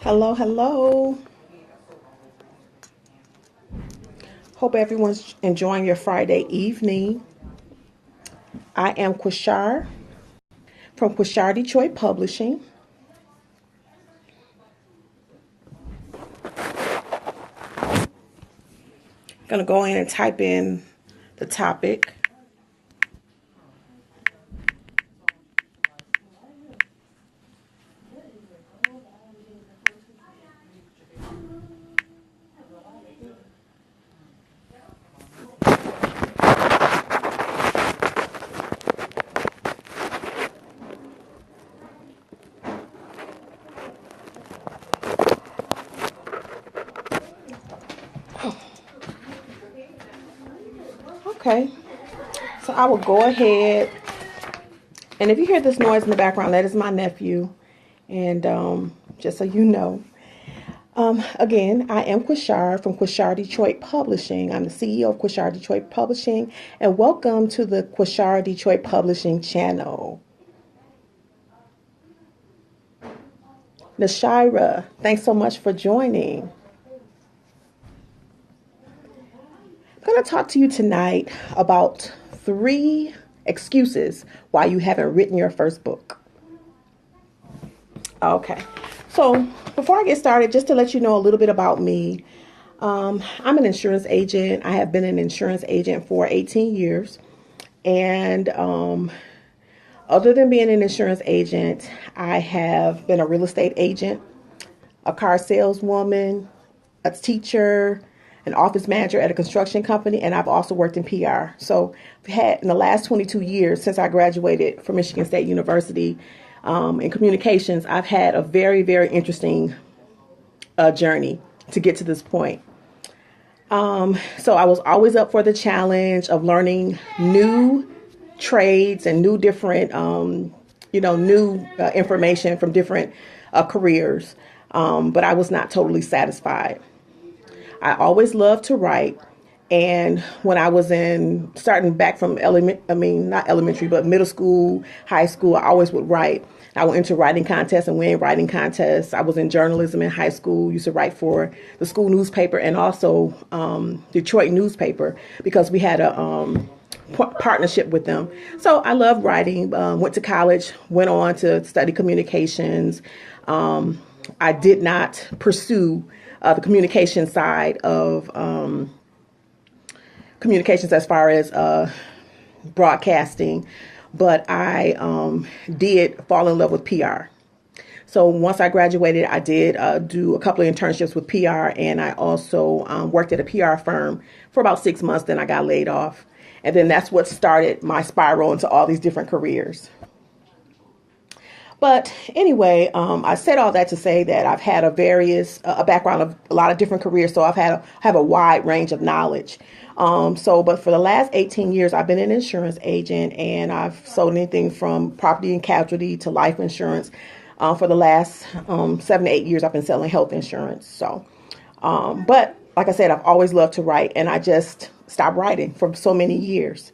Hello, hello. Hope everyone's enjoying your Friday evening. I am Quashar from Quashar Detroit Publishing. Gonna go in and type in the topic. Okay, so I will go ahead. And if you hear this noise in the background, that is my nephew. And just so you know, again, I am Quashar from Quashar Detroit Publishing. I'm the CEO of Quashar Detroit Publishing, and welcome to the Quashar Detroit Publishing channel. Nashira, thanks so much for joining. I'm going to talk to you tonight about 3 excuses why you haven't written your first book. Okay, so before I get started, just to let you know a little bit about me, I'm an insurance agent. I have been an insurance agent for 18 years. And other than being an insurance agent, I have been a real estate agent, a car saleswoman, a teacher, an office manager at a construction company, and I've also worked in PR. So I've had, in the last 22 years since I graduated from Michigan State University in communications, I've had a very, very interesting journey to get to this point. So I was always up for the challenge of learning new trades and new different, new information from different careers. But I was not totally satisfied. I always loved to write. And when I was starting back from not elementary, but middle school, high school, I always would write. I went into writing contests and winning writing contests. I was in journalism in high school, used to write for the school newspaper and also Detroit newspaper because we had a partnership with them. So I loved writing, went to college, went on to study communications. I did not pursue the communication side of communications as far as broadcasting, but I did fall in love with PR. So once I graduated, I did do a couple of internships with PR, and I also worked at a PR firm for about 6 months. Then I got laid off. And then that's what started my spiral into all these different careers. But anyway, I said all that to say that I've had a background of a lot of different careers, so have a wide range of knowledge. But for the last 18 years, I've been an insurance agent, and I've sold anything from property and casualty to life insurance. For the last 7 to 8 years, I've been selling health insurance. But like I said, I've always loved to write, and I just stopped writing for so many years.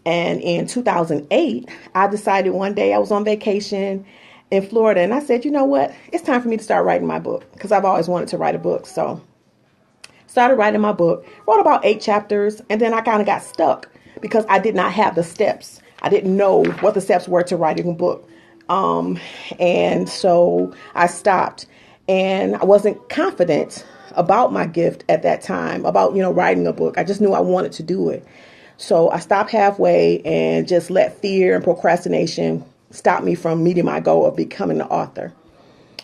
And in 2008, I decided one day I was on vacation in Florida, and I said, you know what? It's time for me to start writing my book because I've always wanted to write a book. So started writing my book, wrote about 8 chapters, and then I kind of got stuck because I did not have the steps. I didn't know what the steps were to writing a book. And so I stopped, and I wasn't confident about my gift at that time, about, writing a book. I just knew I wanted to do it. So I stopped halfway and just let fear and procrastination stop me from meeting my goal of becoming an author.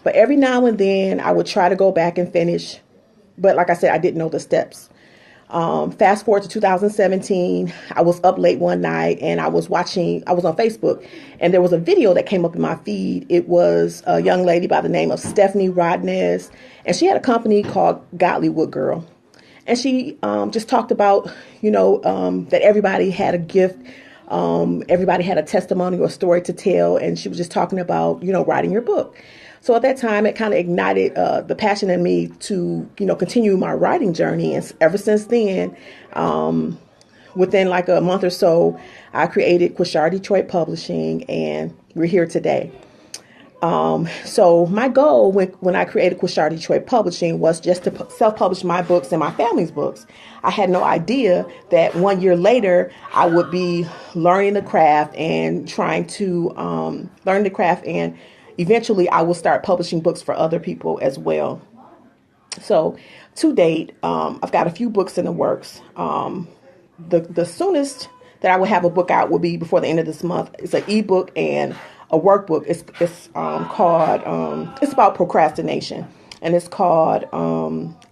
But every now and then I would try to go back and finish. But like I said, I didn't know the steps. Fast forward to 2017, I was up late one night and I was on Facebook, and there was a video that came up in my feed. It was a young lady by the name of Stephanie Rodnez, and she had a company called Godly Wood Girl. And she just talked about, that everybody had a gift. Everybody had a testimony or a story to tell. And she was just talking about, writing your book. So at that time, it kind of ignited the passion in me to, continue my writing journey. And ever since then, within like a month or so, I created Quashar Detroit Publishing, and we're here today. So my goal when I created Quishar Detroit Publishing was just to self-publish my books and my family's books. I had no idea that 1 year later I would be learning the craft and trying to learn the craft, and eventually I will start publishing books for other people as well. So to date, I've got a few books in the works. The soonest that I will have a book out will be before the end of this month. It's an ebook and a workbook. It's called it's about procrastination, and it's called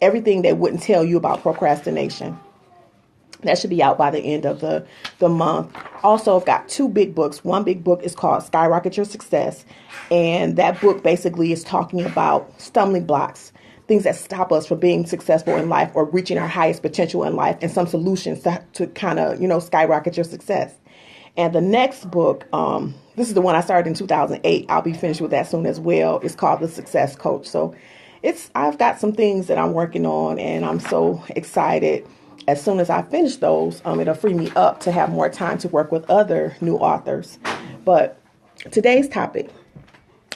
Everything They Wouldn't Tell You About Procrastination. That should be out by the end of the month. Also, I've got two big books. One big book is called Skyrocket Your Success, and that book basically is talking about stumbling blocks, things that stop us from being successful in life or reaching our highest potential in life, and some solutions to kind of, skyrocket your success. And the next book, this is the one I started in 2008. I'll be finished with that soon as well. It's called The Success Coach. So I've got some things that I'm working on, and I'm so excited. As soon as I finish those, it'll free me up to have more time to work with other new authors. But today's topic,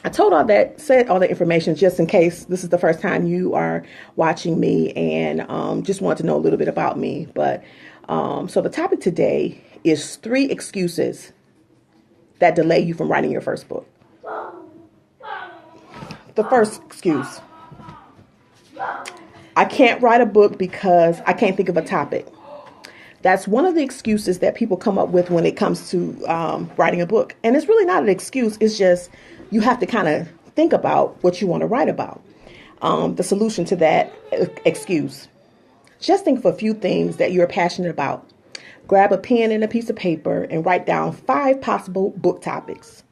I said all that information just in case this is the first time you are watching me and just want to know a little bit about me. But so the topic today is 3 excuses that delay you from writing your first book. The first excuse: I can't write a book because I can't think of a topic. That's one of the excuses that people come up with when it comes to writing a book. And it's really not an excuse. It's just you have to kind of think about what you want to write about. The solution to that excuse: just think of a few things that you're passionate about. Grab a pen and a piece of paper and write down 5 possible book topics.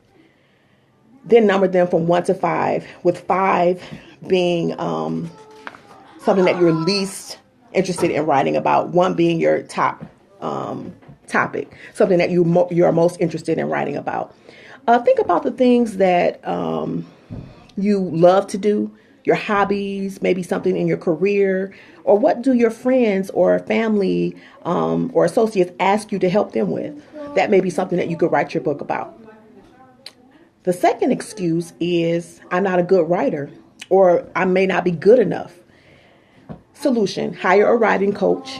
Then number them from 1 to 5, with 5 being something that you're least interested in writing about, 1 being your top topic, something that you are most interested in writing about. Think about the things that you love to do, your hobbies, maybe something in your career, or what do your friends or family or associates ask you to help them with? That may be something that you could write your book about. The second excuse is, I'm not a good writer, or I may not be good enough. Solution: hire a writing coach.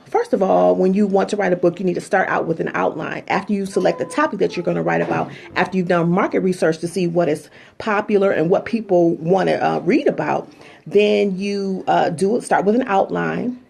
First of all, when you want to write a book, you need to start out with an outline. After you select the topic that you're going to write about, after you've done market research to see what is popular and what people want to read about, then you start with an outline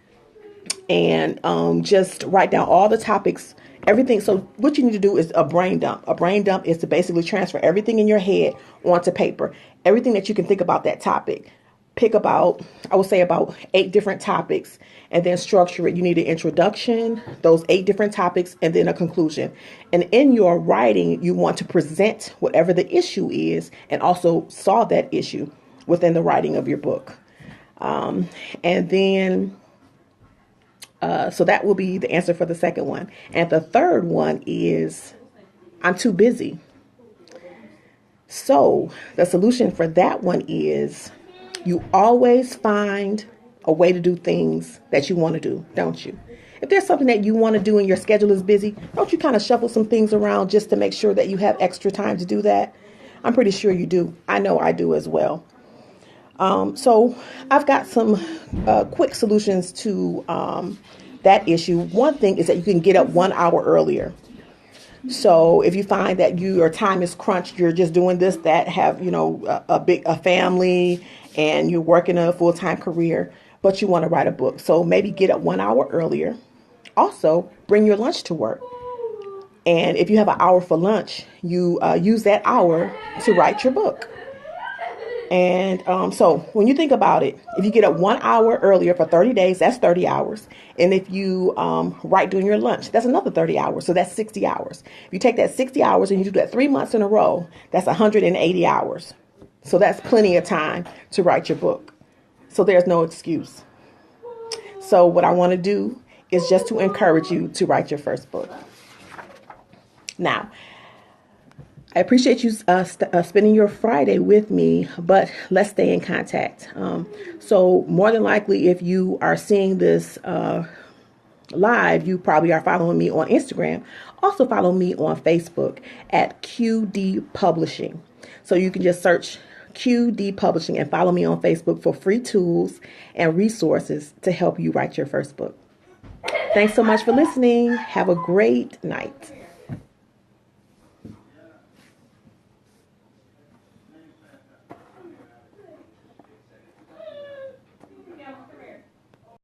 and just write down all the topics, everything. So what you need to do is a brain dump. A brain dump is to basically transfer everything in your head onto paper, everything that you can think about that topic. Pick about 8 different topics, and then structure it. You need an introduction, those 8 different topics, and then a conclusion. And in your writing, you want to present whatever the issue is and also solve that issue within the writing of your book. And then, so that will be the answer for the second one. And the third one is, I'm too busy. So the solution for that one is, you always find a way to do things that you want to do, don't you? If there's something that you want to do and your schedule is busy, don't you kind of shuffle some things around just to make sure that you have extra time to do that? I'm pretty sure you do. I know I do as well. So I've got some quick solutions to that issue. One thing is that you can get up 1 hour earlier. So if you find that your time is crunched, you're just doing this, that, have, a family, and you're working a full-time career, but you want to write a book. So maybe get up 1 hour earlier. Also, bring your lunch to work. And if you have an hour for lunch, you use that hour to write your book. And so when you think about it, if you get up 1 hour earlier for 30 days, that's 30 hours. And if you write during your lunch, that's another 30 hours. So that's 60 hours. If you take that 60 hours and you do that 3 months in a row, that's 180 hours. So that's plenty of time to write your book. So there's no excuse. So what I want to do is just to encourage you to write your first book. Now, I appreciate you spending your Friday with me, but let's stay in contact. So more than likely, if you are seeing this live, you probably are following me on Instagram. Also follow me on Facebook at QD Publishing. So you can just search QD Publishing and follow me on Facebook for free tools and resources to help you write your first book. Thanks so much for listening. Have a great night.